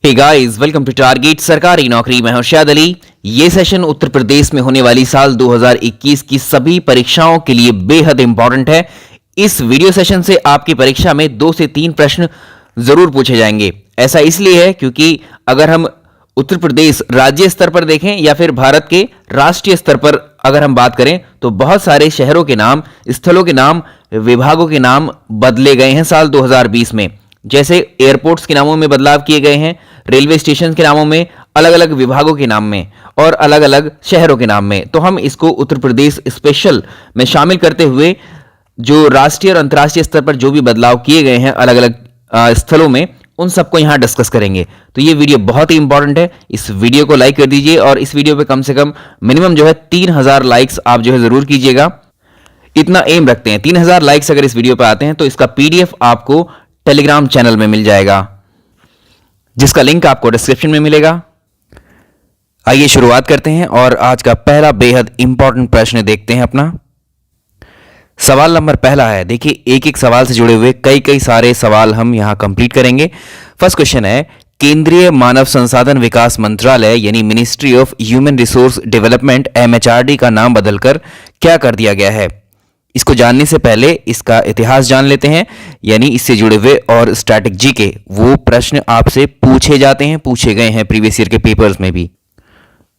Hey guys, welcome to target सरकारी नौकरी। मैं हूं शाद अली। ये सेशन उत्तर प्रदेश में होने वाली साल 2021 की सभी परीक्षाओं के लिए बेहद इंपॉर्टेंट है। इस वीडियो सेशन से आपकी परीक्षा में 2 से 3 प्रश्न जरूर पूछे जाएंगे। ऐसा इसलिए है क्योंकि अगर हम उत्तर प्रदेश राज्य स्तर पर देखें या फिर भारत के राष्ट्रीय स्तर पर अगर हम बात करें तो बहुत सारे शहरों के नाम, स्थलों के नाम, विभागों के नाम बदले गए हैं साल 2020 में। जैसे एयरपोर्ट्स के नामों में बदलाव किए गए हैं, रेलवे स्टेशन के नामों में, अलग अलग विभागों के नाम में और अलग अलग शहरों के नाम में। तो हम इसको उत्तर प्रदेश स्पेशल में शामिल करते हुए जो राष्ट्रीय और अंतर्राष्ट्रीय स्तर पर जो भी बदलाव किए गए हैं अलग अलग स्थलों में, उन सबको यहां डिस्कस करेंगे। तो ये वीडियो बहुत ही इंपॉर्टेंट है। इस वीडियो को लाइक कर दीजिए और इस वीडियो पे कम से कम मिनिमम जो है 3000 लाइक्स आप जो है जरूर कीजिएगा। इतना एम रखते हैं। 3000 लाइक्स अगर इस वीडियो पे आते हैं तो इसका पीडीएफ आपको टेलीग्राम चैनल में मिल जाएगा, जिसका लिंक आपको डिस्क्रिप्शन में मिलेगा। आइए शुरुआत करते हैं और आज का पहला बेहद इंपॉर्टेंट प्रश्न देखते हैं अपना। सवाल नंबर पहला है, देखिए एक एक सवाल से जुड़े हुए कई सारे सवाल हम यहां कंप्लीट करेंगे। फर्स्ट क्वेश्चन है, केंद्रीय मानव संसाधन विकास मंत्रालय यानी ministry of human resource development MHRD का नाम बदलकर क्या कर दिया गया है? इसको जानने से पहले इसका इतिहास जान लेते हैं, यानी इससे जुड़े हुए और स्ट्रैटेजी के वो प्रश्न आपसे पूछे जाते हैं, पूछे गए हैं प्रीवियस ईयर के पेपर्स में भी।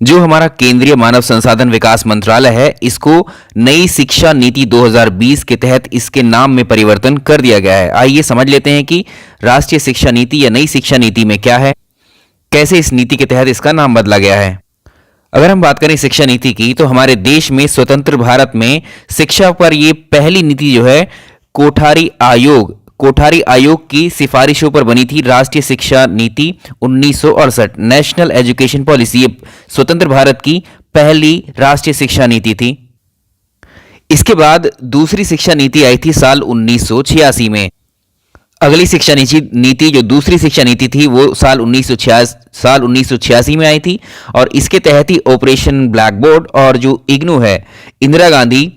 जो हमारा केंद्रीय मानव संसाधन विकास मंत्रालय है, इसको नई शिक्षा नीति 2020 के तहत इसके नाम में परिवर्तन कर दिया गया है। आइए समझ लेते हैं कि राष्ट्रीय शिक्षा नीति या नई शिक्षा नीति में क्या है, कैसे इस नीति के तहत इसका नाम बदला गया है। अगर हम बात करें शिक्षा नीति की, तो हमारे देश में स्वतंत्र भारत में शिक्षा पर ये पहली नीति जो है कोठारी आयोग की सिफारिशों पर बनी थी। राष्ट्रीय शिक्षा नीति 1968 नेशनल एजुकेशन पॉलिसी, ये स्वतंत्र भारत की पहली राष्ट्रीय शिक्षा नीति थी। इसके बाद दूसरी शिक्षा नीति आई थी साल 1986 में। अगली शिक्षा नीति जो दूसरी शिक्षा नीति थी वो साल 1986 में आई थी और इसके तहत ही ऑपरेशन ब्लैक बोर्ड और जो इग्नू है, Indira Gandhi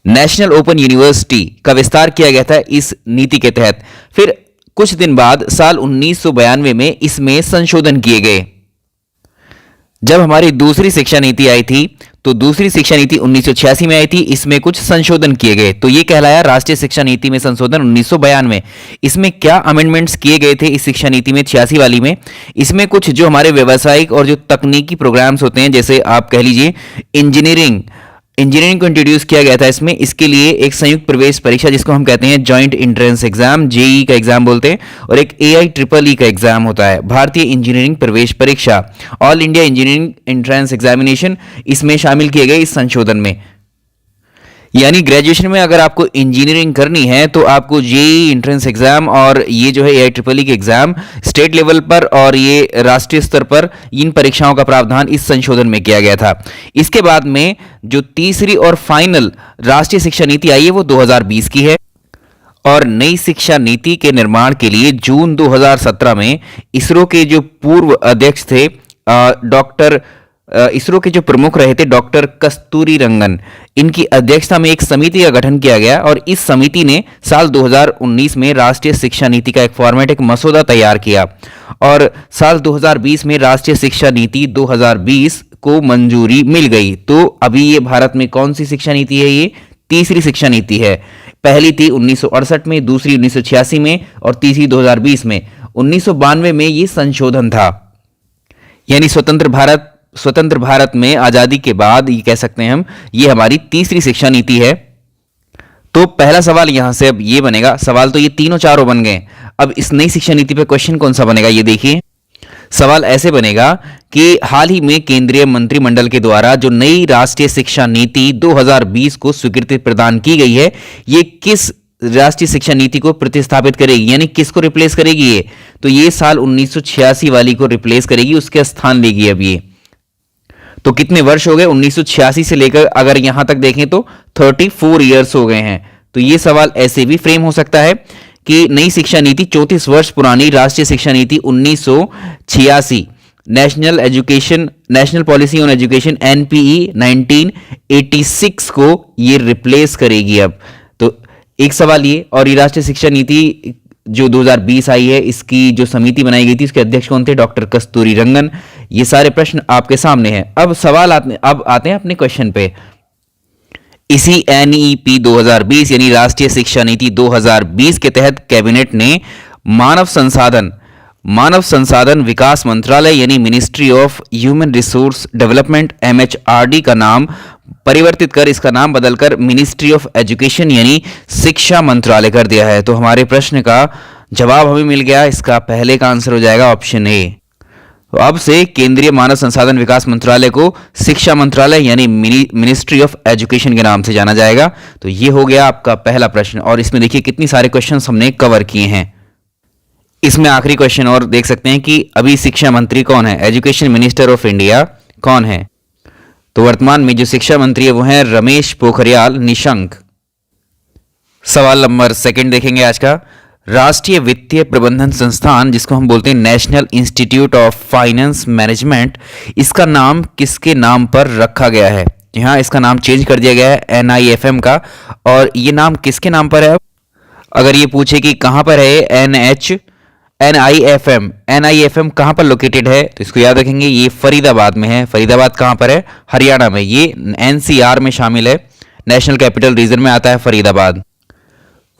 national open university का विस्तार किया गया था इस नीति के तहत। फिर कुछ दिन बाद साल 1992 में इसमें संशोधन किए गए। जब हमारी दूसरी शिक्षा नीति आई थी तो दूसरी शिक्षा नीति 1986 में आई थी, इसमें कुछ संशोधन किए गए, तो ये कहलाया राष्ट्रीय शिक्षा नीति में संशोधन 1992। इसमें क्या अमेंडमेंट्स किए गए थे इस शिक्षा नीति में 86 वाली में? इसमें कुछ जो हमारे व्यावसायिक और जो तकनीकी प्रोग्राम्स होते हैं, जैसे आप कह लीजिए इंजीनियरिंग को इंट्रोड्यूस किया गया था इसमें। इसके लिए एक संयुक्त प्रवेश परीक्षा जिसको हम कहते हैं जॉइंट एंट्रेंस एग्जाम, जेईई का एग्जाम बोलते हैं, और एक AIEEE का एग्जाम होता है, भारतीय इंजीनियरिंग प्रवेश परीक्षा, all India engineering entrance examination, इसमें शामिल किए गए इस संशोधन में। यानी ग्रेजुएशन में अगर आपको इंजीनियरिंग करनी है तो आपको जेईई एंट्रेंस एग्जाम और ये जो है AIEEE के एग्जाम स्टेट लेवल पर और ये राष्ट्रीय स्तर पर इन परीक्षाओं का प्रावधान इस संशोधन में किया गया था। इसके बाद में जो तीसरी और फाइनल राष्ट्रीय शिक्षा नीति आई है वो 2020 की है और नई शिक्षा नीति के निर्माण के लिए जून 2017 में इसरो के जो पूर्व अध्यक्ष थे इसरो के जो प्रमुख रहे थे डॉक्टर कस्तूरी रंगन, इनकी अध्यक्षता में एक समिति का गठन किया गया और इस समिति ने साल 2019 में राष्ट्रीय शिक्षा नीति का एक फॉर्मेट, एक मसौदा तैयार किया और साल 2020 में राष्ट्रीय शिक्षा नीति 2020 को मंजूरी मिल गई। तो अभी ये भारत में कौन सी शिक्षा नीति है? ये तीसरी शिक्षा नीति है। पहली थी 1968 में, दूसरी 1986 में और तीसरी 2020 में। 1992 में ये संशोधन था। यानी स्वतंत्र भारत में आजादी के बाद ये कह सकते हैं हम, ये हमारी तीसरी शिक्षा नीति है। तो पहला सवाल यहां से अब ये बनेगा, सवाल तो ये तीनों चारों बन गए। अब इस नई शिक्षा नीति पे क्वेश्चन कौन सा बनेगा ये देखिए। सवाल ऐसे बनेगा कि हाल ही में केंद्रीय मंत्रिमंडल के द्वारा जो नई राष्ट्रीय शिक्षा नीति 2020 को स्वीकृति प्रदान की गई है, ये किस राष्ट्रीय शिक्षा नीति को प्रतिस्थापित करेगी, यानी किसको रिप्लेस करेगी ये? तो ये साल 1986 वाली को रिप्लेस करेगी, उसके स्थान लेगी। अब ये तो कितने वर्ष हो गए? 1986 से लेकर अगर यहां तक देखें तो 34 ईयर्स हो गए हैं। तो ये सवाल ऐसे भी फ्रेम हो सकता है कि नई शिक्षा नीति 34 वर्ष पुरानी राष्ट्रीय शिक्षा नीति 1986 national policy on education NPE 1986 को ये रिप्लेस करेगी। अब तो एक सवाल ये, और ये राष्ट्रीय शिक्षा नीति जो 2020 आई है, इसकी जो समिति बनाई गई थी उसके अध्यक्ष कौन थे? डॉक्टर कस्तूरी रंगन। ये सारे प्रश्न आपके सामने हैं। अब अब आते हैं अपने क्वेश्चन पे। इसी NEP 2020 यानी राष्ट्रीय शिक्षा नीति 2020 के तहत कैबिनेट ने मानव संसाधन विकास मंत्रालय यानी ministry of human resource development MHRD का नाम परिवर्तित कर इसका नाम बदलकर मिनिस्ट्री ऑफ एजुकेशन यानी शिक्षा मंत्रालय कर दिया है। तो हमारे प्रश्न का जवाब हमें मिल गया। इसका पहले का आंसर हो जाएगा ऑप्शन ए। तो अब से केंद्रीय मानव संसाधन विकास मंत्रालय को शिक्षा मंत्रालय यानी मिनिस्ट्री ऑफ एजुकेशन के नाम से जाना जाएगा। तो ये हो गया आपका पहला प्रश्न। और इसमें देखिए कितनी सारे क्वेश्चंस हमने कवर किए हैं। इसमें आखिरी क्वेश्चन और देख सकते हैं कि अभी शिक्षा मंत्री कौन है? एजुकेशन मिनिस्टर ऑफ इंडिया कौन है? तो वर्तमान में जो शिक्षा मंत्री है वो है रमेश पोखरियाल निशंक। सवाल नंबर 2 देखेंगे आज का। राष्ट्रीय वित्तीय प्रबंधन संस्थान, जिसको हम बोलते हैं national institute of finance management, इसका नाम किसके नाम पर रखा गया है? यहाँ इसका नाम चेंज कर दिया गया है NIFM का। और ये नाम किसके नाम पर है? अगर ये पूछे कि कहां पर है NIFM कहां पर लोकेटेड है, तो इसको याद रखेंगे ये फरीदाबाद में है। फरीदाबाद कहां पर है? हरियाणा में। ये NCR में शामिल है, नेशनल कैपिटल रीजन में आता है फरीदाबाद।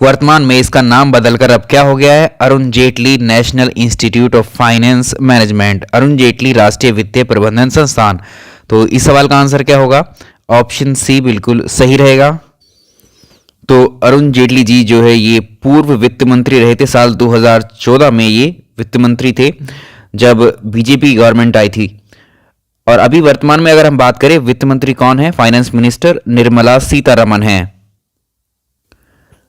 वर्तमान में इसका नाम बदलकर अब क्या हो गया है? Arun Jaitley national institute of finance management, Arun Jaitley राष्ट्रीय वित्तीय प्रबंधन संस्थान। तो इस सवाल का आंसर क्या होगा? ऑप्शन सी बिल्कुल सही रहेगा। तो अरुण जेटली जी जो है ये पूर्व वित्त मंत्री रहे थे। साल 2014 में ये वित्त मंत्री थे जब बीजेपी गवर्नमेंट आई थी। और अभी वर्तमान में अगर हम बात करें वित्त मंत्री कौन है? फाइनेंस मिनिस्टर निर्मला सीतारमण है।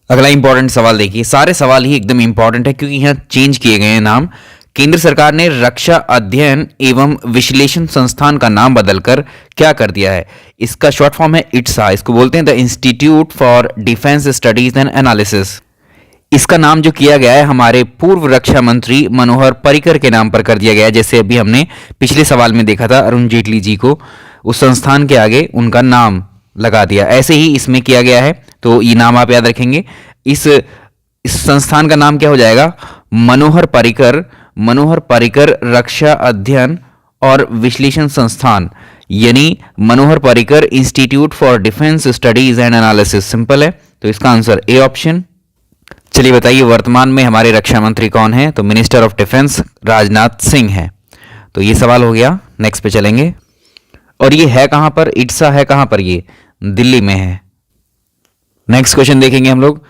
अगला इंपॉर्टेंट सवाल देखिए। सारे सवाल ही एकदम इंपॉर्टेंट है क्योंकि यहां चेंज किए गए हैं नाम। केंद्र सरकार ने रक्षा अध्ययन एवं विश्लेषण संस्थान का नाम बदलकर क्या कर दिया है? इसका शॉर्ट फॉर्म है ITSA। इसको बोलते हैं the institute for Defence Studies and analysis. इसका नाम जो किया गया है हमारे पूर्व रक्षा मंत्री मनोहर पर्रिकर के नाम पर कर दिया गया है। जैसे अभी हमने पिछले सवाल में देखा था, अरुण जेटली जी को उस संस्थान के आगे उनका नाम लगा दिया, ऐसे ही इसमें किया गया है। तो ये नाम आप याद रखेंगे। इस संस्थान का नाम क्या हो जाएगा? मनोहर पर्रिकर रक्षा अध्ययन और विश्लेषण संस्थान, यानी Manohar Parrikar Institute for Defence Studies and Analysis. Simple है। तो इसका आंसर ए ऑप्शन। चलिए बताइए वर्तमान में हमारे रक्षा मंत्री कौन है? तो minister of defence Rajnath Singh है। तो ये सवाल हो गया। नेक्स्ट पे चलेंगे। और ये है कहां पर? ITSA है कहां पर? ये दिल्ली में है। नेक्स्ट क्वेश्चन देखेंगे हम लोग।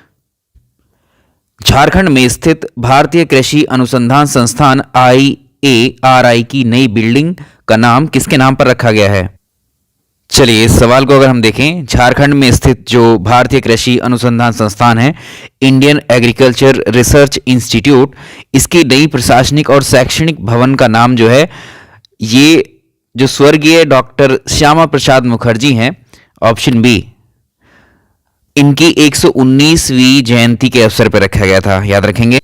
झारखंड में स्थित भारतीय कृषि अनुसंधान संस्थान IARI की नई बिल्डिंग का नाम किसके नाम पर रखा गया है? चलिए इस सवाल को अगर हम देखें, झारखंड में स्थित जो भारतीय कृषि अनुसंधान संस्थान है इंडियन एग्रीकल्चर रिसर्च इंस्टीट्यूट, इसकी नई प्रशासनिक और शैक्षणिक भवन का नाम जो है ये जो स्वर्गीय डॉक्टर श्यामा प्रसाद मुखर्जी हैं, ऑप्शन बी, इनकी 119वीं जयंती के अवसर पर रखा गया था। याद रखेंगे।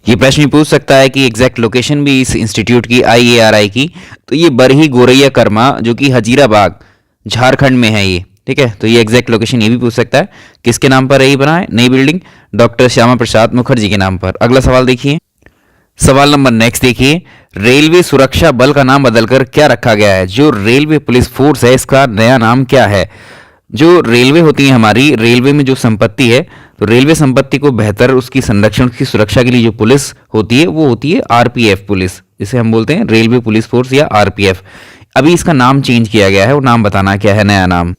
ये प्रश्न भी पूछ सकता है कि एग्जैक्ट लोकेशन भी इस इंस्टीट्यूट की IARI की, तो ये बरही गोरैया कर्मा जो कि हजीराबाग झारखंड में है ये। ठीक है। तो ये एग्जैक्ट लोकेशन ये भी पूछ सकता है किसके नाम पर यही बना है नई बिल्डिंग? डॉक्टर श्यामा प्रसाद मुखर्जी के नाम पर। अगला सवाल देखिए। सवाल नंबर नेक्स्ट देखिए। रेलवे सुरक्षा बल का नाम बदलकर क्या रखा गया है? जो रेलवे पुलिस फोर्स है इसका नया नाम क्या है? जो रेलवे होती है हमारी, रेलवे में जो संपत्ति है, तो रेलवे संपत्ति को बेहतर उसकी संरक्षण, उसकी सुरक्षा के लिए जो पुलिस होती है वो होती है RPF पुलिस, जिसे हम बोलते हैं रेलवे पुलिस फोर्स या RPF। अभी इसका नाम चेंज किया गया है, वो नाम बताना क्या है नया नाम।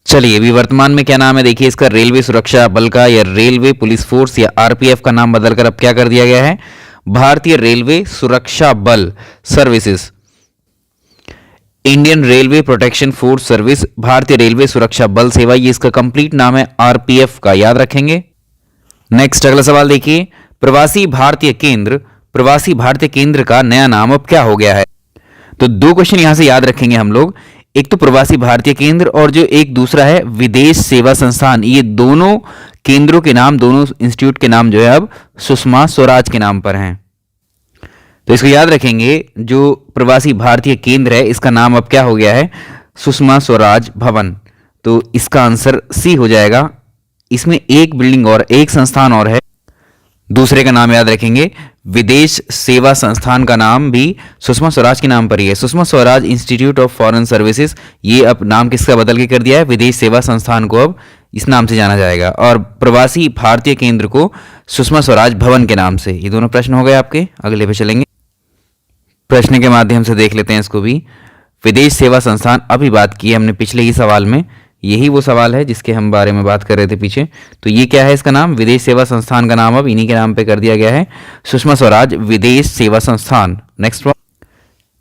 चलिए अभी वर्तमान में क्या नाम है देखिए इसका, रेलवे सुरक्षा बल का या रेलवे पुलिस फोर्स या RPF का नाम बदलकर अब क्या कर दिया गया है? भारतीय रेलवे सुरक्षा बल services, Indian railway protection force service, भारतीय रेलवे सुरक्षा बल सेवा, ये इसका कंप्लीट नाम है RPF का। याद रखेंगे। नेक्स्ट अगला सवाल देखिए। प्रवासी भारतीय केंद्र का नया नाम अब क्या हो गया है? तो दो क्वेश्चन यहां से याद रखेंगे हम लोग। एक तो प्रवासी भारतीय केंद्र और जो एक दूसरा है विदेश सेवा संस्थान। ये दोनों केंद्रों के नाम, दोनों इंस्टीट्यूट के नाम जो है अब सुषमा स्वराज के नाम पर हैं। तो इसको याद रखेंगे। जो प्रवासी भारतीय केंद्र है इसका नाम अब क्या हो गया है? सुषमा स्वराज भवन। तो इसका आंसर सी हो जाएगा। इसमें एक बिल्डिंग और एक संस्थान और है दूसरे का नाम याद रखेंगे, विदेश सेवा संस्थान का नाम भी सुषमा स्वराज के नाम पर ही है, Sushma Swaraj institute of foreign services. ये अब नाम किसका बदल के कर दिया है, विदेश सेवा संस्थान को अब इस नाम से जाना जाएगा। और प्रवासी भारतीय केंद्र को सुषमा स्वराज भवन के नाम से। ये दोनों प्रश्न हो गए आपके। अगले पे चलेंगे, प्रश्न के माध्यम से देख लेते हैं इसको भी। विदेश सेवा संस्थान अभी बात की है हमने पिछले ही सवाल में, यही वो सवाल है जिसके हम बारे में बात कर रहे थे पीछे। तो ये क्या है, इसका नाम विदेश सेवा संस्थान का नाम अब इन्हीं के नाम पे कर दिया गया है, सुषमा स्वराज विदेश सेवा संस्थान। नेक्स्ट।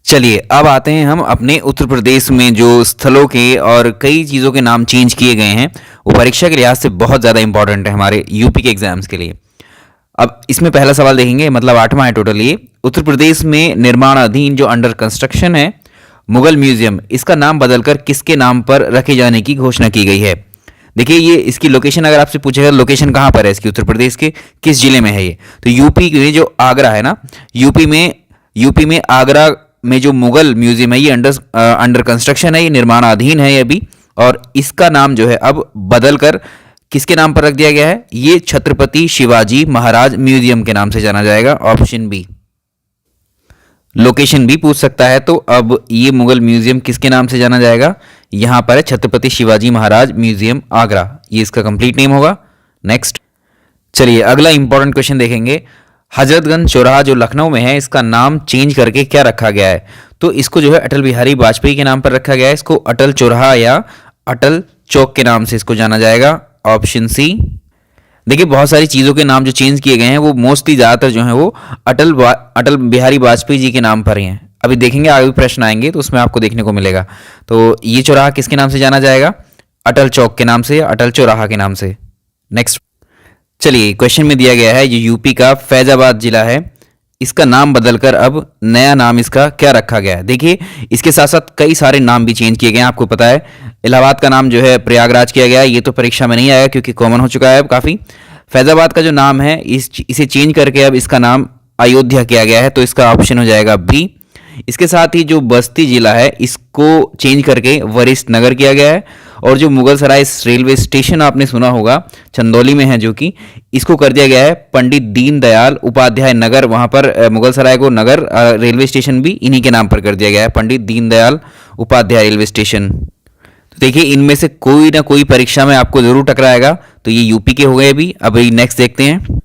चलिए अब आते हैं हम अपने उत्तर प्रदेश में जो स्थलों के और कई चीज़ों के नाम चेंज किए गए हैं, वो परीक्षा के लिहाज से बहुत ज़्यादा इंपॉर्टेंट है हमारे यूपी के एग्जाम्स के लिए। अब इसमें पहला सवाल देखेंगे, मतलब 8वां है टोटल ये। उत्तर प्रदेश में निर्माणाधीन जो अंडर कंस्ट्रक्शन है मुगल म्यूजियम, इसका नाम बदलकर किसके नाम पर रखे जाने की घोषणा की गई है। देखिए ये इसकी लोकेशन अगर आपसे पूछेगा लोकेशन कहाँ पर है इसकी, उत्तर प्रदेश के किस जिले में है ये, तो यूपी में जो आगरा है ना, यूपी में आगरा में जो मुगल म्यूजियम है ये अंडर कंस्ट्रक्शन है, ये निर्माणाधीन है ये अभी। और इसका नाम जो है अब बदल कर किसके नाम पर रख दिया गया है, ये छत्रपति शिवाजी महाराज म्यूजियम के नाम से जाना जाएगा। Option B. लोकेशन भी पूछ सकता है, तो अब ये मुगल म्यूजियम किसके नाम से जाना जाएगा, यहां पर है छत्रपति शिवाजी महाराज म्यूजियम आगरा, ये इसका कंप्लीट नेम होगा। नेक्स्ट। चलिए अगला इंपॉर्टेंट क्वेश्चन देखेंगे, हजरतगंज चौराहा जो लखनऊ में है इसका नाम चेंज करके क्या रखा गया है, तो इसको जो है अटल बिहारी वाजपेयी के नाम पर रखा गया है, इसको अटल चौराहा या अटल चौक के नाम से इसको जाना जाएगा। Option C. देखिए बहुत सारी चीज़ों के नाम जो चेंज किए गए हैं वो मोस्टली ज़्यादातर जो है वो अटल बिहारी वाजपेयी जी के नाम पर ही हैं। अभी देखेंगे आगे भी प्रश्न आएंगे तो उसमें आपको देखने को मिलेगा। तो ये चौराहा किसके नाम से जाना जाएगा, अटल चौक के नाम से या अटल चौराहा के नाम से। नेक्स्ट। चलिए क्वेश्चन में दिया गया है जो यूपी का फैजाबाद जिला है इसका नाम बदलकर अब नया नाम इसका क्या रखा गया है। देखिए इसके साथ साथ कई सारे नाम भी चेंज किए गए हैं, आपको पता है इलाहाबाद का नाम जो है प्रयागराज किया गया है, ये तो परीक्षा में नहीं आया क्योंकि कॉमन हो चुका है अब काफ़ी। फैजाबाद का जो नाम है इसे चेंज करके अब इसका नाम अयोध्या किया गया है, तो इसका ऑप्शन हो जाएगा बी। इसके साथ ही जो बस्ती जिला है इसको चेंज करके वरिष्ठ नगर किया गया है, और जो मुगल सराय रेलवे स्टेशन आपने सुना होगा चंदौली में है जो कि, इसको कर दिया गया है पंडित दीनदयाल उपाध्याय नगर। वहां पर मुगल सराय को नगर रेलवे स्टेशन भी इन्हीं के नाम पर कर दिया गया है, पंडित दीनदयाल उपाध्याय रेलवे स्टेशन। तो देखिए इनमें से कोई ना कोई परीक्षा में आपको जरूर टकराएगा। तो ये यूपी के हो गए अभी। अब नेक्स्ट देखते हैं।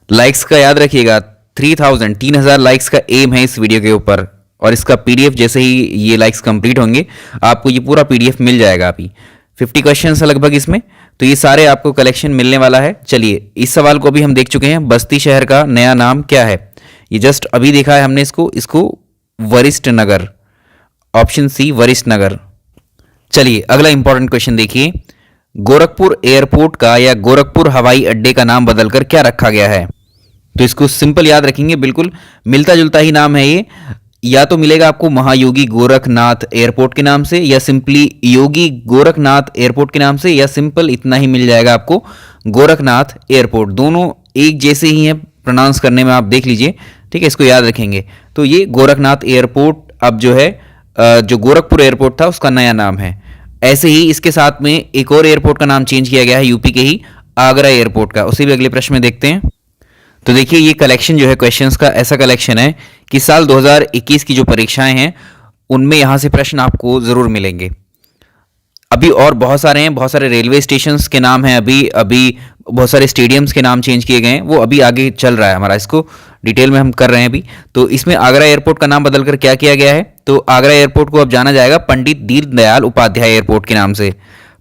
लाइक्स का याद रखिएगा, 3000 लाइक्स का एम है इस वीडियो के ऊपर, और इसका पीडीएफ जैसे ही ये लाइक्स कंप्लीट होंगे आपको ये पूरा पीडीएफ मिल जाएगा। अभी 50 क्वेश्चन है लगभग इसमें, तो ये सारे आपको कलेक्शन मिलने वाला है। चलिए इस सवाल को भी हम देख चुके हैं, बस्ती शहर का नया नाम क्या है, ये जस्ट अभी देखा है हमने इसको वरिष्ठ नगर। ऑप्शन सी वरिष्ठ नगर। चलिए अगला इंपॉर्टेंट क्वेश्चन देखिए, गोरखपुर एयरपोर्ट का या गोरखपुर हवाई अड्डे का नाम बदलकर क्या रखा गया है। तो इसको सिंपल याद रखेंगे, बिल्कुल मिलता जुलता ही नाम है ये। या तो मिलेगा आपको महायोगी गोरखनाथ एयरपोर्ट के नाम से, या सिंपली योगी गोरखनाथ एयरपोर्ट के नाम से, या सिंपल इतना ही मिल जाएगा आपको गोरखनाथ एयरपोर्ट। दोनों एक जैसे ही हैं प्रोनाउंस करने में, आप देख लीजिए, ठीक है, इसको याद रखेंगे। तो ये गोरखनाथ एयरपोर्ट अब जो है जो गोरखपुर एयरपोर्ट था उसका नया नाम है। ऐसे ही इसके साथ में एक और एयरपोर्ट का नाम चेंज किया गया है यूपी के ही, आगरा एयरपोर्ट का। उसे भी अगले प्रश्न में देखते हैं। तो देखिए ये कलेक्शन जो है क्वेश्चंस का ऐसा कलेक्शन है कि साल 2021 की जो परीक्षाएं हैं उनमें यहां से प्रश्न आपको जरूर मिलेंगे। अभी और बहुत सारे हैं, बहुत सारे रेलवे स्टेशंस के नाम हैं, अभी बहुत सारे स्टेडियम्स के नाम चेंज किए गए हैं, वो अभी आगे चल रहा है हमारा, इसको डिटेल में हम कर रहे हैं अभी। तो इसमें आगरा एयरपोर्ट का नाम बदलकर क्या किया गया है, तो आगरा एयरपोर्ट को अब जाना जाएगा पंडित दीनदयाल उपाध्याय एयरपोर्ट के नाम से।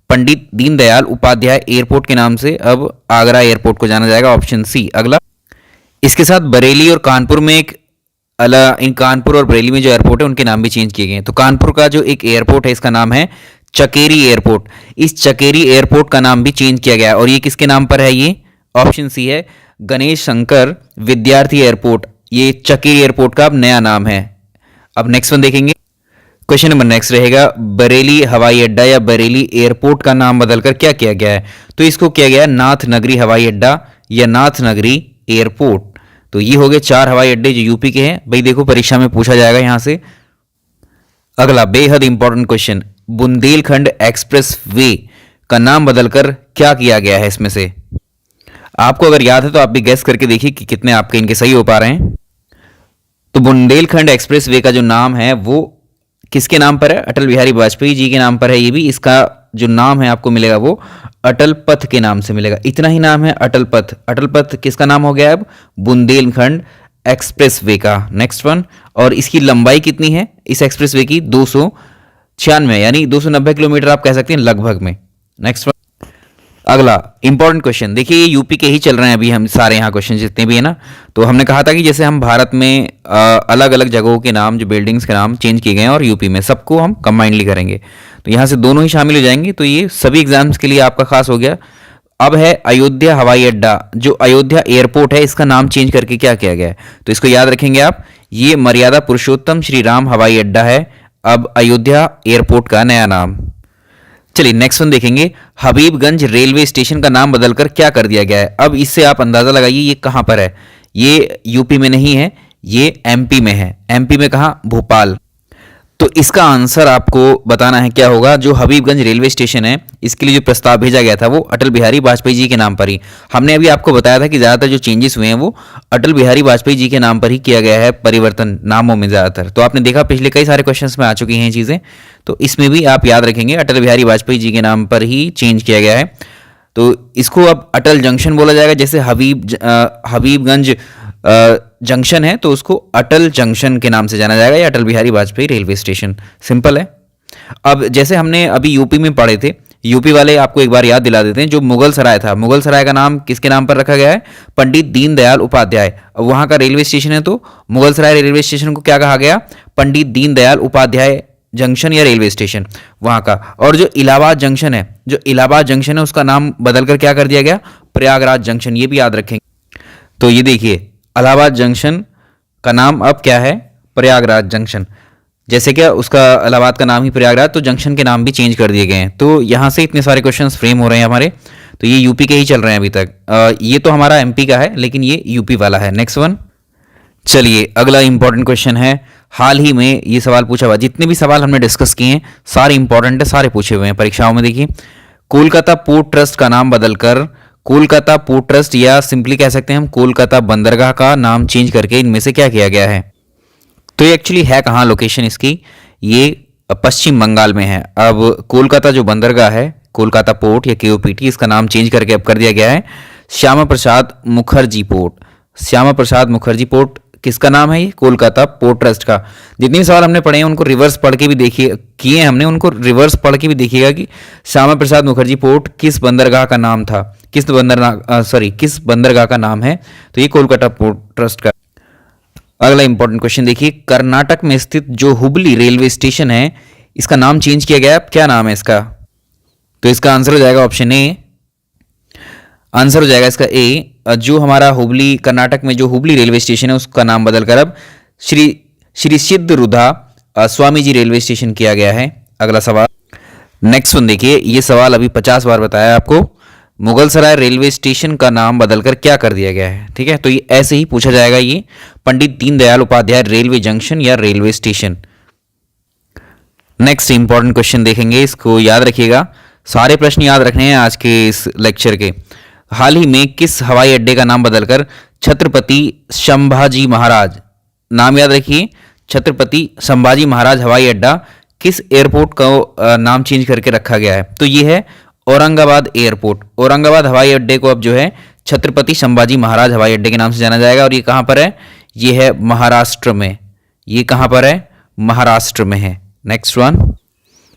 पंडित दीनदयाल उपाध्याय एयरपोर्ट के नाम से अब आगरा एयरपोर्ट को जाना जाएगा। ऑप्शन सी अगला। इसके साथ बरेली और कानपुर में इन कानपुर और बरेली में जो एयरपोर्ट है उनके नाम भी चेंज किए गए हैं। तो कानपुर का जो एक एयरपोर्ट है इसका नाम है चकेरी एयरपोर्ट। इस चकेरी एयरपोर्ट का नाम भी चेंज किया गया है, और ये किसके नाम पर है, ये ऑप्शन सी है गणेश शंकर विद्यार्थी एयरपोर्ट। ये चकेरी एयरपोर्ट का अब नया नाम है। अब नेक्स्ट वन देखेंगे। क्वेश्चन नंबर नेक्स्ट रहेगा, बरेली हवाई अड्डा या बरेली एयरपोर्ट का नाम बदलकर क्या किया गया है। तो इसको किया गया नाथ नगरी हवाई अड्डा या नाथ नगरी एयरपोर्ट। तो ये हो गए 4 हवाई अड्डे जो यूपी के हैं। भाई देखो परीक्षा में पूछा जाएगा यहां से। अगला बेहद important question, Bundelkhand express way का नाम बदलकर क्या किया गया है इसमें से। आपको अगर याद है तो आप भी गेस करके देखिए कि कितने आपके इनके सही हो पा रहे हैं। तो बुंदेलखंड एक्सप्रेस वे का जो नाम है वो किसके नाम पर है? अटल बिहारी वाजपेयी जी के नाम पर है। ये भी इसका जो नाम है आपको मिलेगा वो अटल पथ के नाम से मिलेगा। इतना ही नाम है अटल पथ। अटल पथ किसका नाम हो गया अब? बुंदेलखंड एक्सप्रेस वे का। नेक्स्ट वन, और इसकी लंबाई कितनी है इस एक्सप्रेस वे की? 296 यानी 290 किलोमीटर आप कह सकते हैं लगभग में। नेक्स्ट वन, अगला इंपॉर्टेंट क्वेश्चन देखिए, ये यूपी के ही चल रहे हैं अभी हम सारे यहाँ क्वेश्चन जितने भी है ना। तो हमने कहा था कि जैसे हम भारत में अलग अलग जगहों के नाम, जो बिल्डिंग्स के नाम चेंज किए गए हैं और यूपी में सबको हम कंबाइंडली करेंगे, तो यहाँ से दोनों ही शामिल हो जाएंगे। तो ये सभी एग्जाम्स के लिए आपका खास हो गया। अब है अयोध्या हवाई अड्डा। जो अयोध्या एयरपोर्ट है इसका नाम चेंज करके क्या किया गया है? तो इसको याद रखेंगे आप, ये मर्यादा पुरुषोत्तम श्री राम हवाई अड्डा है अब अयोध्या एयरपोर्ट का नया नाम। चलिए नेक्स्ट वन देखेंगे, हबीबगंज रेलवे स्टेशन का नाम बदलकर क्या कर दिया गया है? अब इससे आप अंदाजा लगाइए ये कहां पर है। ये यूपी में नहीं है, ये एमपी में है। एमपी में कहां? भोपाल। तो इसका आंसर आपको बताना है क्या होगा। जो हबीबगंज रेलवे स्टेशन है इसके लिए जो प्रस्ताव भेजा गया था वो अटल बिहारी वाजपेयी जी के नाम पर ही। हमने अभी आपको बताया था कि ज़्यादातर जो चेंजेस हुए हैं वो अटल बिहारी वाजपेयी जी के नाम पर ही किया गया है, परिवर्तन नामों में ज़्यादातर। तो आपने देखा पिछले कई सारे क्वेश्चंस में आ चुकी हैं चीज़ें, तो इसमें भी आप याद रखेंगे अटल बिहारी वाजपेयी जी के नाम पर ही चेंज किया गया है। तो इसको अब अटल जंक्शन बोला जाएगा। जैसे हबीबगंज जंक्शन है तो उसको अटल जंक्शन के नाम से जाना जाएगा, या Atal Bihari Vajpayee railway station. Simple है। अब जैसे हमने अभी यूपी में पढ़े थे, यूपी वाले आपको एक बार याद दिला देते हैं। जो मुगल सराय था, मुगल सराय का नाम किसके नाम पर रखा गया है? पंडित दीनदयाल उपाध्याय। अब वहाँ का रेलवे स्टेशन है तो मुगल सराय रेलवे स्टेशन को क्या कहा गया? पंडित दीनदयाल उपाध्याय जंक्शन या रेलवे स्टेशन वहाँ का। और जो इलाहाबाद जंक्शन है, उसका नाम बदलकर क्या कर दिया गया? प्रयागराज जंक्शन। ये भी याद रखेंगे। तो ये देखिए, इलाहाबाद जंक्शन का नाम अब क्या है? प्रयागराज जंक्शन। जैसे क्या उसका इलाहाबाद का नाम ही प्रयागराज, तो जंक्शन के नाम भी चेंज कर दिए गए हैं। तो यहाँ से इतने सारे क्वेश्चंस फ्रेम हो रहे हैं हमारे। तो ये यूपी के ही चल रहे हैं अभी तक। ये तो हमारा एमपी का है, लेकिन ये यूपी वाला है। नेक्स्ट वन, चलिए अगला इंपॉर्टेंट क्वेश्चन है। हाल ही में ये सवाल पूछा हुआ, जितने भी सवाल हमने डिस्कस किए हैं सारे इंपॉर्टेंट है, सारे पूछे हुए हैं परीक्षाओं में। देखिए, कोलकाता पोर्ट ट्रस्ट का नाम बदलकर कोलकाता पोर्ट ट्रस्ट, या सिंपली कह सकते हैं हम कोलकाता बंदरगाह का नाम चेंज करके इनमें से क्या किया गया है? तो ये एक्चुअली है कहाँ लोकेशन इसकी? ये पश्चिम बंगाल में है। अब कोलकाता जो बंदरगाह है, कोलकाता पोर्ट या केओपीटी, इसका नाम चेंज करके अब कर दिया गया है श्यामा प्रसाद मुखर्जी पोर्ट। श्यामा प्रसाद मुखर्जी पोर्ट किसका नाम है? ये कोलकाता पोर्ट ट्रस्ट का। जितने भी सवाल हमने पढ़े हैं उनको रिवर्स पढ़ के भी देखिए, किए हमने, उनको रिवर्स पढ़ के भी देखिएगा कि श्यामा प्रसाद मुखर्जी पोर्ट किस बंदरगाह का नाम था, किस बंदरगाह का नाम है। तो ये कोलकाता पोर्ट ट्रस्ट का। अगला इंपॉर्टेंट क्वेश्चन देखिए, कर्नाटक में स्थित जो हुबली रेलवे स्टेशन है इसका नाम चेंज किया गया है। अब क्या नाम है इसका? तो इसका आंसर हो जाएगा ऑप्शन ए। आंसर हो जाएगा इसका ए। जो हमारा हुबली, कर्नाटक में जो हुबली रेलवे स्टेशन है उसका नाम बदलकर अब श्री सिद्ध रुधा स्वामी जी रेलवे स्टेशन किया गया है। अगला सवाल, नेक्स्ट वन देखिए, ये सवाल अभी 50 बार बताया आपको। मुगल सराय रेलवे स्टेशन का नाम बदलकर क्या कर दिया गया है? ठीक है, तो ये ऐसे ही पूछा जाएगा। ये पंडित दीनदयाल उपाध्याय रेलवे जंक्शन या railway station. Next important question देखेंगे, इसको याद रखिएगा। सारे प्रश्न याद रखने हैं आज के इस लेक्चर के। हाल ही में किस हवाई अड्डे का नाम बदलकर छत्रपति संभाजी महाराज, नाम याद रखिए, छत्रपति संभाजी महाराज हवाई अड्डा, किस एयरपोर्ट का नाम चेंज करके रखा गया है? तो ये है औरंगाबाद एयरपोर्ट। औरंगाबाद हवाई अड्डे को अब जो है छत्रपति संभाजी महाराज हवाई अड्डे के नाम से जाना जाएगा। और ये कहाँ पर है? ये है महाराष्ट्र में। ये कहाँ पर है? महाराष्ट्र में है। नेक्स्ट वन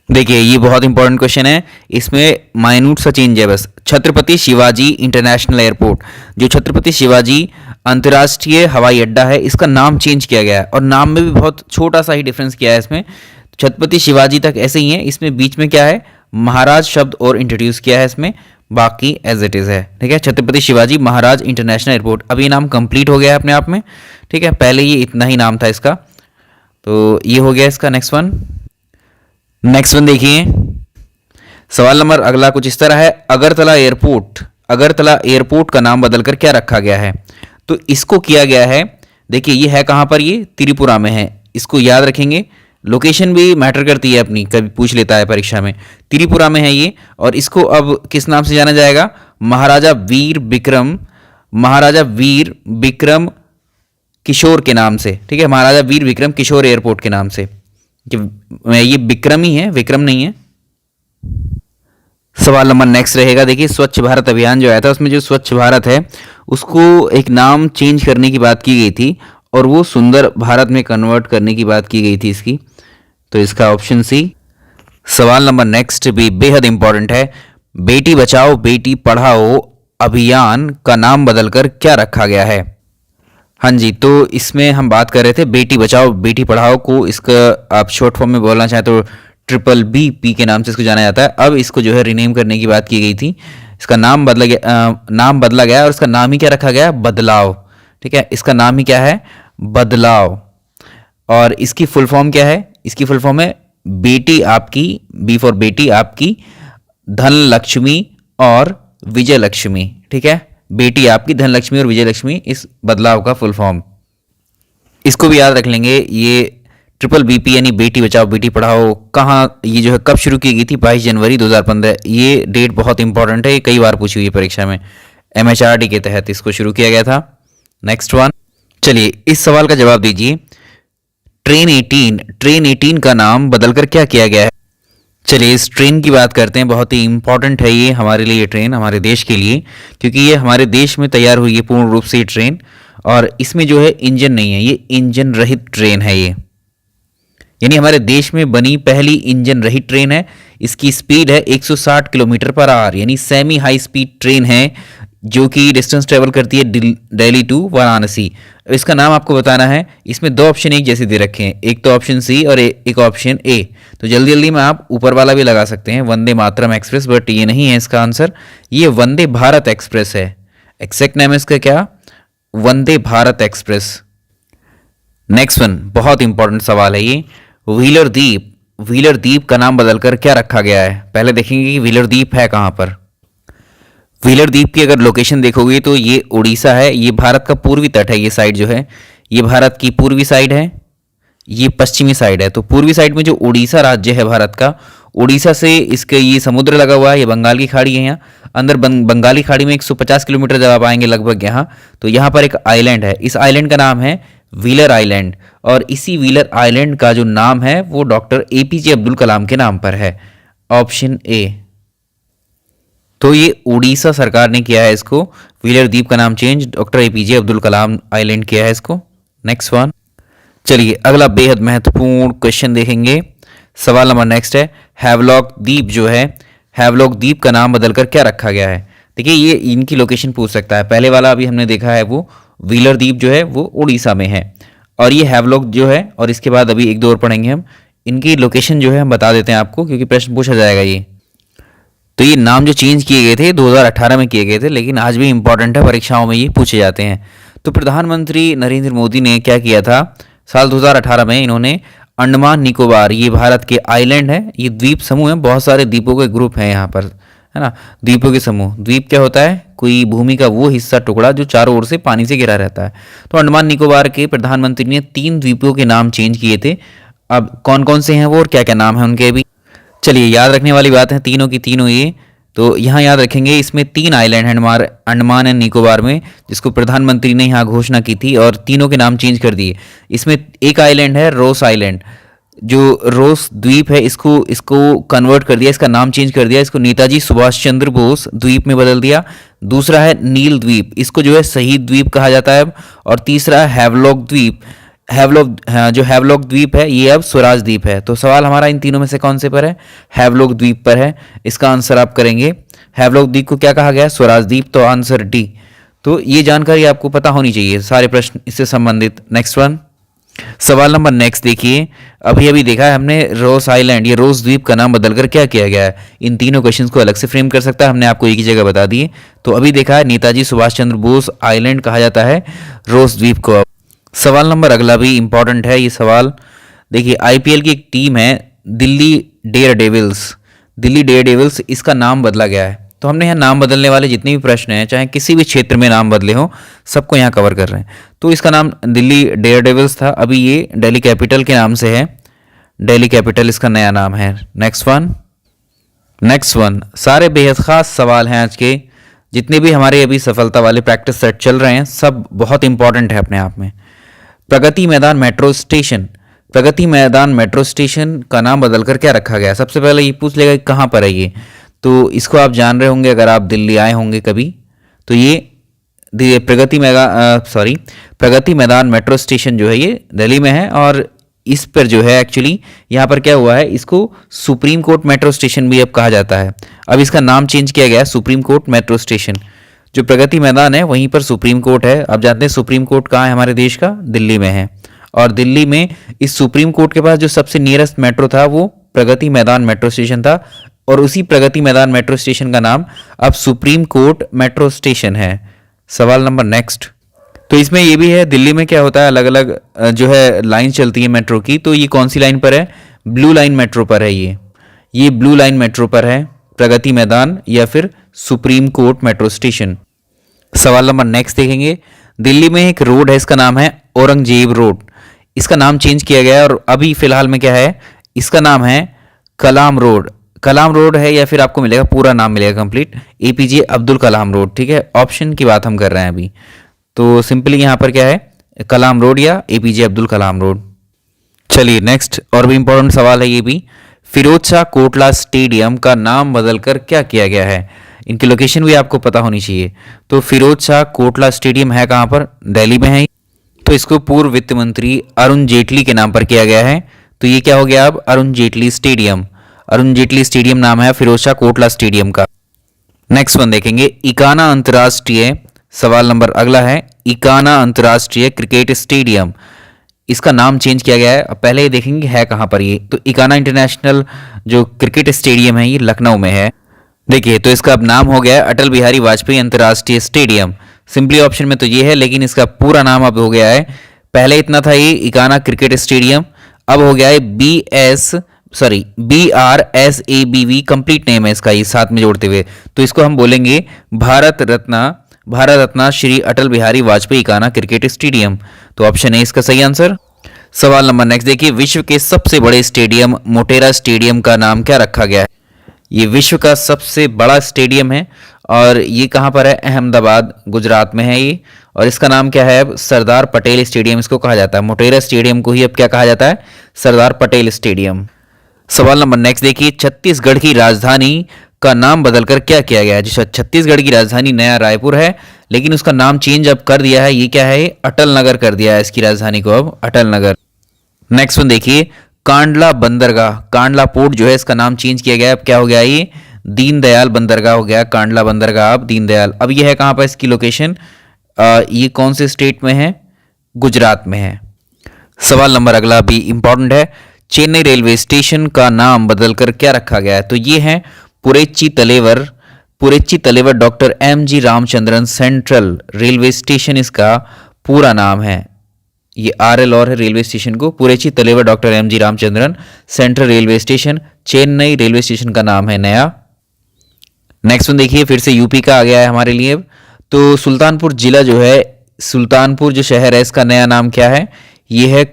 देखिए, ये बहुत इंपॉर्टेंट क्वेश्चन है, इसमें माइन्यूट सा चेंज है बस। छत्रपति शिवाजी इंटरनेशनल एयरपोर्ट, जो छत्रपति शिवाजी अंतर्राष्ट्रीय हवाई अड्डा है, इसका नाम चेंज किया गया है। और नाम में भी बहुत छोटा सा ही डिफरेंस किया है इसमें। छत्रपति शिवाजी तक ऐसे ही है, इसमें बीच में क्या है? महाराज शब्द और इंट्रोड्यूस किया है इसमें, बाकी एज इट इज़ है। ठीक है, छत्रपति शिवाजी महाराज इंटरनेशनल एयरपोर्ट। अब ये नाम कंप्लीट हो गया है अपने आप में। ठीक है, पहले ये इतना ही नाम था इसका, तो ये हो गया इसका। नेक्स्ट वन देखिए, सवाल नंबर अगला कुछ इस तरह है। अगरतला एयरपोर्ट का नाम बदलकर क्या रखा गया है? तो इसको किया गया है, देखिए ये है कहाँ पर? ये त्रिपुरा में है। इसको याद रखेंगे, लोकेशन भी मैटर करती है अपनी, कभी पूछ लेता है परीक्षा में। त्रिपुरा में है ये। और इसको अब किस नाम से जाना जाएगा? महाराजा वीर विक्रम महाराजा वीर विक्रम किशोर के नाम से, ठीक है, महाराजा वीर विक्रम किशोर एयरपोर्ट के नाम से। ये विक्रम ही है, विक्रम नहीं है। सवाल नंबर नेक्स्ट रहेगा, देखिए स्वच्छ भारत अभियान जो आया था उसमें जो स्वच्छ भारत है उसको एक नाम चेंज करने की बात की गई थी और वो सुंदर भारत में कन्वर्ट करने की बात की गई थी इसकी, तो इसका ऑप्शन सी। सवाल नंबर नेक्स्ट भी बेहद इंपॉर्टेंट है, बेटी बचाओ बेटी पढ़ाओ अभियान का नाम बदलकर क्या रखा गया है? हाँ जी, तो इसमें हम बात कर रहे थे बेटी बचाओ बेटी पढ़ाओ को, इसका आप शॉर्ट फॉर्म में बोलना चाहें तो ट्रिपल बी के नाम से इसको जाना जाता है। अब इसको जो है रीनेम करने की बात की गई थी, इसका नाम बदला गया और इसका नाम ही क्या रखा गया? बदलाव, ठीक है, इसका नाम ही क्या है? बदलाव। और इसकी फुल फॉर्म क्या है? इसकी फुल फॉर्म है बेटी आपकी, बी फॉर बेटी आपकी, धन लक्ष्मी और विजय लक्ष्मी, ठीक है, बेटी आपकी, धन लक्ष्मी और विजय लक्ष्मी, इस बदलाव का फुल फॉर्म। इसको भी याद रख लेंगे। ये ट्रिपल बीपी यानी बेटी बचाओ बेटी पढ़ाओ कहाँ, ये जो है कब शुरू की गई थी? 22 जनवरी 2015। ये डेट बहुत इंपॉर्टेंट है, ये कई बार पूछी हुई है परीक्षा में। MHRD के तहत इसको शुरू किया गया था। नेक्स्ट वन, चलिए इस सवाल का जवाब दीजिए। ट्रेन 18 का नाम बदलकर क्या किया गया है? चलिए इस ट्रेन की बात करते हैं, बहुत ही इंपॉर्टेंट है ये हमारे लिए, ये ट्रेन हमारे देश के लिए, क्योंकि ये हमारे देश में तैयार हुई है पूर्ण रूप से ये ट्रेन, और इसमें जो है इंजन नहीं है, ये इंजन रहित ट्रेन है ये, यानी हमारे देश में बनी पहली इंजन रहित ट्रेन है। इसकी स्पीड है 160 किलोमीटर पर आवर, यानी सेमी हाई स्पीड ट्रेन है जो कि डिस्टेंस ट्रेवल करती है दिल्ली टू वाराणसी। इसका नाम आपको बताना है। इसमें दो ऑप्शन एक जैसे दे रखे हैं, एक तो ऑप्शन सी और एक ऑप्शन ए। तो जल्दी जल्दी में आप ऊपर वाला भी लगा सकते हैं, वंदे मातरम एक्सप्रेस, बट ये नहीं है इसका आंसर, ये वंदे भारत एक्सप्रेस है। एक्जैक्ट नाम है इसका क्या? Vande Bharat express. Next one, बहुत इंपॉर्टेंट सवाल है ये, व्हीलर द्वीप का नाम बदलकर क्या रखा गया है? पहले देखेंगे कि व्हीलर द्वीप है कहां पर। व्हीलर द्वीप की अगर लोकेशन देखोगे तो ये उड़ीसा है, ये भारत का पूर्वी तट है, ये साइड जो है ये भारत की पूर्वी साइड है, ये पश्चिमी साइड है। तो पूर्वी साइड में जो उड़ीसा राज्य है भारत का, उड़ीसा से इसके ये समुद्र लगा हुआ है, ये बंगाल की खाड़ी है, यहाँ अंदर बंगाली खाड़ी में 150 किलोमीटर जब आप आएंगे लगभग यहाँ, तो यहाँ पर एक आइलैंड है, इस आइलैंड का नाम है व्हीलर आइलैंड, और इसी व्हीलर आइलैंड का जो नाम है वो डॉक्टर APJ अब्दुल कलाम के नाम पर है, ऑप्शन ए। तो ये उड़ीसा सरकार ने किया है इसको, व्हीलर द्वीप का नाम change, doctor APJ Abdul Kalam island किया है इसको। नेक्स्ट वन, चलिए अगला बेहद महत्वपूर्ण क्वेश्चन देखेंगे। सवाल नंबर नेक्स्ट है, हैवलॉक द्वीप जो है, हैवलॉक द्वीप का नाम बदलकर क्या रखा गया है? देखिए ये इनकी लोकेशन पूछ सकता है। पहले वाला अभी हमने देखा है वो व्हीलर द्वीप जो है वो उड़ीसा में है, और ये हैवलॉक जो है, और इसके बाद अभी एक दो और पढ़ेंगे हम, इनकी लोकेशन जो है हम बता देते हैं आपको, क्योंकि प्रश्न पूछा जाएगा ये। तो ये नाम जो चेंज किए गए थे 2018 में किए गए थे, लेकिन आज भी इंपॉर्टेंट है, परीक्षाओं में ये पूछे जाते हैं। तो प्रधानमंत्री नरेंद्र मोदी ने क्या किया था साल 2018 में, इन्होंने अंडमान निकोबार, ये भारत के आइलैंड है, ये द्वीप समूह है, बहुत सारे द्वीपों के ग्रुप हैं यहाँ पर, है ना, द्वीपों के समूह। द्वीप क्या होता है? कोई भूमि का वो हिस्सा, टुकड़ा जो चारों ओर से पानी से घिरा रहता है। तो अंडमान निकोबार के प्रधानमंत्री ने 3 द्वीपों के नाम चेंज किए थे। अब कौन कौन से हैं वो और क्या क्या नाम है उनके भी, चलिए याद रखने वाली बात है, तीनों की तीनों ये तो यहाँ याद रखेंगे। इसमें 3 आइलैंड हैं अंडमान एंड निकोबार में, जिसको प्रधानमंत्री ने यहाँ घोषणा की थी, और तीनों के नाम चेंज कर दिए। इसमें एक आइलैंड है रोस आइलैंड, जो रोस द्वीप है इसको कन्वर्ट कर दिया, इसका नाम चेंज कर दिया, इसको नेताजी सुभाष चंद्र बोस द्वीप में बदल दिया। दूसरा है नील द्वीप, इसको जो है शहीद द्वीप कहा जाता है अब। और तीसरा है हैवलॉक द्वीप, जो हैवलॉक द्वीप है ये अब स्वराज द्वीप है। तो सवाल हमारा इन तीनों में से कौन से पर है? हैवलॉक द्वीप पर है। इसका आंसर आप करेंगे, हैवलॉक द्वीप को क्या कहा गया है? स्वराज द्वीप, तो आंसर डी। तो ये जानकारी आपको पता होनी चाहिए, सारे प्रश्न इससे संबंधित। नेक्स्ट वन, सवाल नंबर नेक्स्ट देखिए, अभी देखा है हमने रोस आइलैंड, ये रोस द्वीप का नाम बदलकर क्या किया गया है? इन तीनों क्वेश्चंस को अलग से फ्रेम कर सकता है, हमने आपको एक ही जगह बता दिए। तो अभी देखा है नेताजी सुभाष चंद्र बोस आइलैंड कहा जाता है रोस द्वीप को। सवाल नंबर अगला भी इंपॉर्टेंट है ये सवाल, देखिए IPL की एक टीम है दिल्ली डेयर डेविल्स, इसका नाम बदला गया है। तो हमने यहाँ नाम बदलने वाले जितने भी प्रश्न हैं, चाहे किसी भी क्षेत्र में नाम बदले हो, सबको यहाँ कवर कर रहे हैं। तो इसका नाम दिल्ली डेयर डेविल्स था, अभी ये दिल्ली कैपिटल के नाम से है, दिल्ली कैपिटल इसका नया नाम है। नेक्स्ट वन, सारे बेहद खास सवाल हैं आज के, जितने भी हमारे अभी सफलता वाले प्रैक्टिस सेट चल रहे हैं सब बहुत इंपॉर्टेंट है अपने आप में। Pragati Maidan metro station, Pragati Maidan metro station का नाम बदलकर क्या रखा गया? सबसे पहले ये पूछ लेगा कि कहाँ पर है ये, तो इसको आप जान रहे होंगे अगर आप दिल्ली आए होंगे कभी, तो ये प्रगति मैदान मेट्रो स्टेशन जो है ये दिल्ली में है। और इस पर जो है एक्चुअली यहाँ पर क्या हुआ है, इसको सुप्रीम कोर्ट मेट्रो स्टेशन भी अब कहा जाता है। अब इसका नाम चेंज किया गया है सुप्रीम कोर्ट मेट्रो स्टेशन। जो प्रगति मैदान है वहीं पर सुप्रीम कोर्ट है। आप जानते हैं सुप्रीम कोर्ट कहाँ है हमारे देश का? दिल्ली में है। और दिल्ली में इस सुप्रीम कोर्ट के पास जो सबसे नियरेस्ट मेट्रो था वो प्रगति मैदान मेट्रो स्टेशन था, और उसी प्रगति मैदान मेट्रो स्टेशन का नाम अब सुप्रीम कोर्ट मेट्रो स्टेशन है। सवाल नंबर नेक्स्ट। तो इसमें ये भी है, दिल्ली में क्या होता है, अलग अलग जो है लाइन चलती है मेट्रो की, तो ये कौन सी लाइन पर है? ब्लू लाइन मेट्रो पर है। ये ब्लू लाइन मेट्रो पर है प्रगति मैदान या फिर सुप्रीम कोर्ट मेट्रो स्टेशन। सवाल नंबर नेक्स्ट देखेंगे। दिल्ली में एक रोड है, इसका नाम है औरंगजेब रोड। इसका नाम चेंज किया गया है और अभी फिलहाल में क्या है, इसका नाम है कलाम रोड। कलाम रोड है या फिर आपको मिलेगा पूरा नाम मिलेगा complete, APJ Abdul Kalam road. ठीक है, ऑप्शन की बात हम कर रहे हैं अभी, तो सिंपली यहाँ पर क्या है, कलाम रोड या एपीजे अब्दुल कलाम रोड। चलिए नेक्स्ट, और भी इंपॉर्टेंट सवाल है ये भी। फिरोज शाह कोटला स्टेडियम का नाम बदलकर क्या किया गया है? इनकी लोकेशन भी आपको पता होनी चाहिए। तो फिरोज शाह कोटला स्टेडियम है कहाँ पर? दिल्ली में है। तो इसको पूर्व वित्त मंत्री अरुण जेटली के नाम पर किया गया है। तो ये क्या हो गया अब? अरुण जेटली स्टेडियम। अरुण जेटली स्टेडियम नाम है फिरोज शाह कोटला स्टेडियम का। नेक्स्ट वन देखेंगे, इकाना अंतर्राष्ट्रीय, सवाल नंबर अगला है, इकाना अंतर्राष्ट्रीय क्रिकेट स्टेडियम, इसका नाम चेंज किया गया है। अब पहले ये देखेंगे है कहाँ पर ये, तो इकाना इंटरनेशनल जो क्रिकेट स्टेडियम है ये लखनऊ में है। देखिए, तो इसका अब नाम हो गया है अटल बिहारी वाजपेयी अंतर्राष्ट्रीय स्टेडियम। सिंपली ऑप्शन में तो ये है, लेकिन इसका पूरा नाम अब हो गया है, पहले इतना था ये इकाना क्रिकेट स्टेडियम, अब हो गया है BRSABV, कंप्लीट नेम है इसका, ये साथ में जोड़ते हुए, तो इसको हम बोलेंगे भारत रत्ना श्री अटल बिहारी वाजपेयी इकाना क्रिकेट स्टेडियम। तो ऑप्शन है इसका सही आंसर। सवाल नंबर नेक्स्ट देखिए, विश्व के सबसे बड़े स्टेडियम मोटेरा स्टेडियम का नाम क्या रखा गया है? ये विश्व का सबसे बड़ा स्टेडियम है और ये कहाँ पर है? अहमदाबाद गुजरात में है ये, और इसका नाम क्या है? अब सरदार पटेल स्टेडियम इसको कहा जाता है। मोटेरा स्टेडियम को ही अब क्या कहा जाता है? सरदार पटेल स्टेडियम। सवाल नंबर नेक्स्ट देखिए, छत्तीसगढ़ की राजधानी का नाम बदलकर क्या किया गया है? जिस छत्तीसगढ़ की राजधानी नया रायपुर है, लेकिन उसका नाम चेंज अब कर दिया है, ये क्या है? अटल नगर कर दिया है इसकी राजधानी को अब अटल नगर। नेक्स्ट वन देखिए, कांडला बंदरगाह, कांडला पोर्ट जो है इसका नाम चेंज किया गया है, अब क्या हो गया? ये दीनदयाल बंदरगाह हो गया, कांडला बंदरगाह अब दीनदयाल। अब ये है कहाँ पर इसकी लोकेशन? ये कौन से स्टेट में है? गुजरात में है। सवाल नंबर अगला भी इंपॉर्टेंट है, चेन्नई रेलवे स्टेशन का नाम बदलकर क्या रखा गया है? तो ये है Puratchi Thalaivar doctor MG Ramachandran central railway station इसका पूरा नाम है। ये RL और है रेलवे स्टेशन को, Puratchi Thalaivar doctor MG Ramachandran central railway station, Chennai railway station का नाम है नया। नेक्स्ट वन देखिए, फिर से यूपी का आ गया है हमारे लिए। तो सुल्तानपुर जिला जो है, सुल्तानपुर जो शहर है इसका नया नाम क्या है? ये है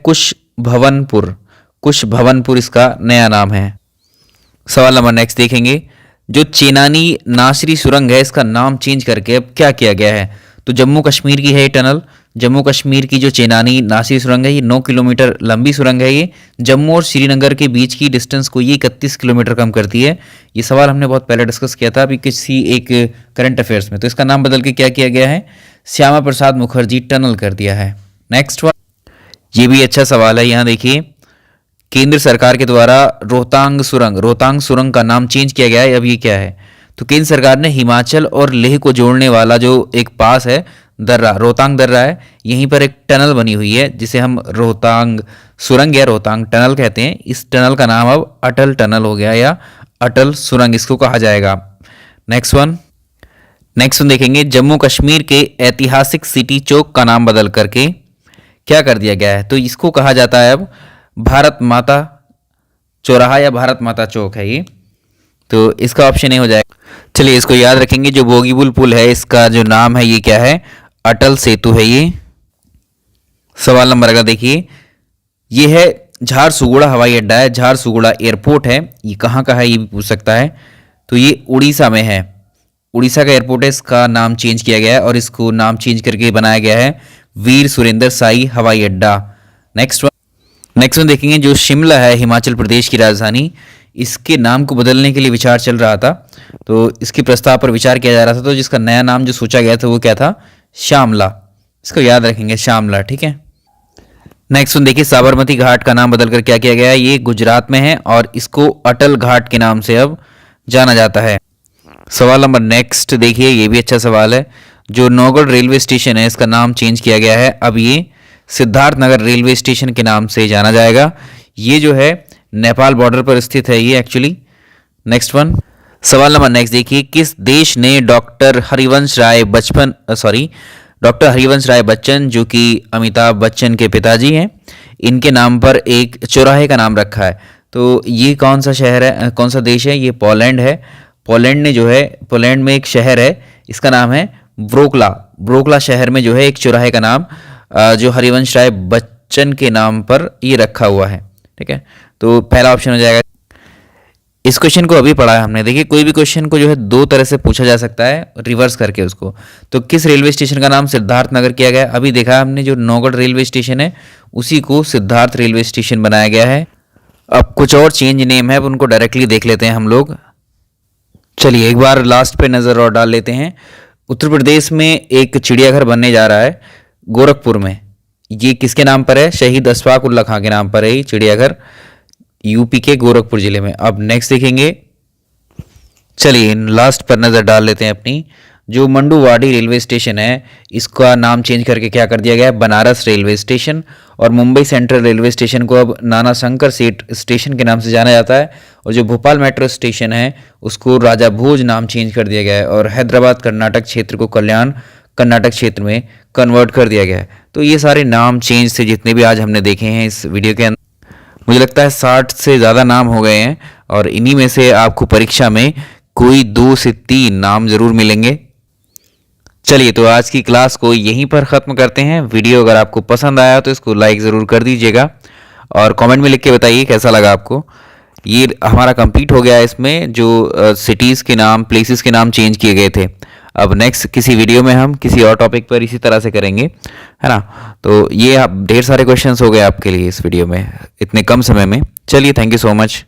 कुशभवनपुर इसका नया नाम है। सवाल नंबर नेक्स्ट देखेंगे, जो चेनानी नासरी सुरंग है इसका नाम चेंज करके अब क्या किया गया है? तो जम्मू कश्मीर की है ये टनल, जम्मू कश्मीर की जो चेनानी नासरी सुरंग है ये 9 किलोमीटर लंबी सुरंग है। ये जम्मू और श्रीनगर के बीच की डिस्टेंस को ये 31 किलोमीटर कम करती है। ये सवाल हमने बहुत पहले डिस्कस किया था अभी किसी एक करंट अफेयर्स में, तो इसका नाम बदल के क्या किया गया है? श्यामा प्रसाद मुखर्जी टनल कर दिया है। नेक्स्ट वन, ये भी अच्छा सवाल है, यहाँ देखिए, केंद्र सरकार के द्वारा रोहतांग सुरंग का नाम चेंज किया गया है। अब ये क्या है? तो केंद्र सरकार ने हिमाचल और लेह को जोड़ने वाला जो एक पास है दर्रा, रोहतांग दर्रा है, यहीं पर एक टनल बनी हुई है जिसे हम रोहतांग सुरंग या रोहतांग टनल कहते हैं। इस टनल का नाम अब अटल टनल हो गया या अटल सुरंग इसको कहा जाएगा। नेक्स्ट वन देखेंगे, जम्मू कश्मीर के ऐतिहासिक सिटी चौक का नाम बदल करके क्या कर दिया गया है? तो इसको कहा जाता है अब भारत माता चौराहा या भारत माता चौक है ये, तो इसका ऑप्शन ए हो जाएगा। चलिए इसको याद रखेंगे, जो बोगीबुल पुल है इसका जो नाम है ये क्या है? अटल सेतु है ये। सवाल नंबर अगला देखिए, ये है झारसुगुड़ा हवाई अड्डा है, झारसुगुड़ा एयरपोर्ट है, ये कहाँ का है ये भी पूछ सकता है। तो ये उड़ीसा में है, उड़ीसा का एयरपोर्ट है, इसका नाम चेंज किया गया है और इसको नाम चेंज करके बनाया गया है वीर सुरेंद्र साई हवाई अड्डा। नेक्स्ट वन देखेंगे, जो शिमला है हिमाचल प्रदेश की राजधानी, इसके नाम को बदलने के लिए विचार चल रहा था, तो इसके प्रस्ताव पर विचार किया जा रहा था। तो जिसका नया नाम जो सोचा गया था वो क्या था, शामला। इसको याद रखेंगे, शामला, ठीक है। नेक्स्ट वन देखिए, साबरमती घाट का नाम बदलकर क्या किया गया है, ये गुजरात में है और इसको अटल घाट के नाम से अब जाना जाता है। सवाल नंबर नेक्स्ट देखिए, ये भी अच्छा सवाल है। जो नौगढ़ रेलवे स्टेशन है इसका नाम चेंज किया गया है, अब ये सिद्धार्थ नगर रेलवे स्टेशन के नाम से जाना जाएगा। ये जो है नेपाल बॉर्डर पर स्थित है ये एक्चुअली। नेक्स्ट वन, सवाल नंबर नेक्स्ट देखिए, किस देश ने डॉक्टर हरिवंश राय बच्चन जो कि अमिताभ बच्चन के पिताजी हैं, इनके नाम पर एक चौराहे का नाम रखा है। तो ये कौन सा शहर है, कौन सा देश है, ये पोलैंड है। पोलैंड ने जो है, पोलैंड में एक शहर है, इसका नाम है ब्रोकला शहर में जो है एक चौराहे का नाम जो हरिवंश राय बच्चन के नाम पर ये रखा हुआ है, ठीक है। तो पहला ऑप्शन हो जाएगा। इस क्वेश्चन को अभी पढ़ा है हमने। देखिए, कोई भी क्वेश्चन को जो है दो तरह से पूछा जा सकता है, रिवर्स करके उसको। तो किस रेलवे स्टेशन का नाम सिद्धार्थ नगर किया गया, अभी देखा हमने, जो नौगढ़ रेलवे स्टेशन है उसी को सिद्धार्थ रेलवे स्टेशन बनाया गया है। अब कुछ और चेंज नेम है, उनको डायरेक्टली देख लेते हैं हम लोग। चलिए एक बार लास्ट पे नज़र और डाल लेते हैं। उत्तर प्रदेश में एक चिड़ियाघर बनने जा रहा है गोरखपुर में। ये किसके नाम पर है, शहीद अशफाक उल्ला खां के नाम पर है ये चिड़ियाघर, यूपी के गोरखपुर जिले में। अब नेक्स्ट देखेंगे, चलिए लास्ट पर नज़र डाल लेते हैं अपनी। जो मंडुवाडी रेलवे स्टेशन है इसका नाम चेंज करके क्या कर दिया गया है, बनारस रेलवे स्टेशन। और मुंबई सेंट्रल रेलवे स्टेशन को अब नाना शंकर सेठ स्टेशन के नाम से जाना जाता है। और जो भोपाल मेट्रो स्टेशन है उसको राजा भोज नाम चेंज कर दिया गया है। और हैदराबाद कर्नाटक क्षेत्र को कल्याण कर्नाटक क्षेत्र में कन्वर्ट कर दिया गया है। तो ये सारे नाम चेंज से जितने भी आज हमने देखे हैं इस वीडियो के अंदर, मुझे लगता है 60 से ज़्यादा नाम हो गए हैं। और इन्हीं में से आपको परीक्षा में कोई 2 से 3 नाम ज़रूर मिलेंगे। चलिए तो आज की क्लास को यहीं पर ख़त्म करते हैं। वीडियो अगर आपको पसंद आया तो इसको लाइक ज़रूर कर दीजिएगा और कमेंट में लिख के बताइए कैसा लगा आपको। ये हमारा कंप्लीट हो गया है, इसमें जो सिटीज़ के नाम, प्लेसेस के नाम चेंज किए गए थे। अब नेक्स्ट किसी वीडियो में हम किसी और टॉपिक पर इसी तरह से करेंगे, है ना। तो ये ढेर सारे क्वेश्चंस हो गए आपके लिए इस वीडियो में इतने कम समय में। चलिए, थैंक यू सो मच।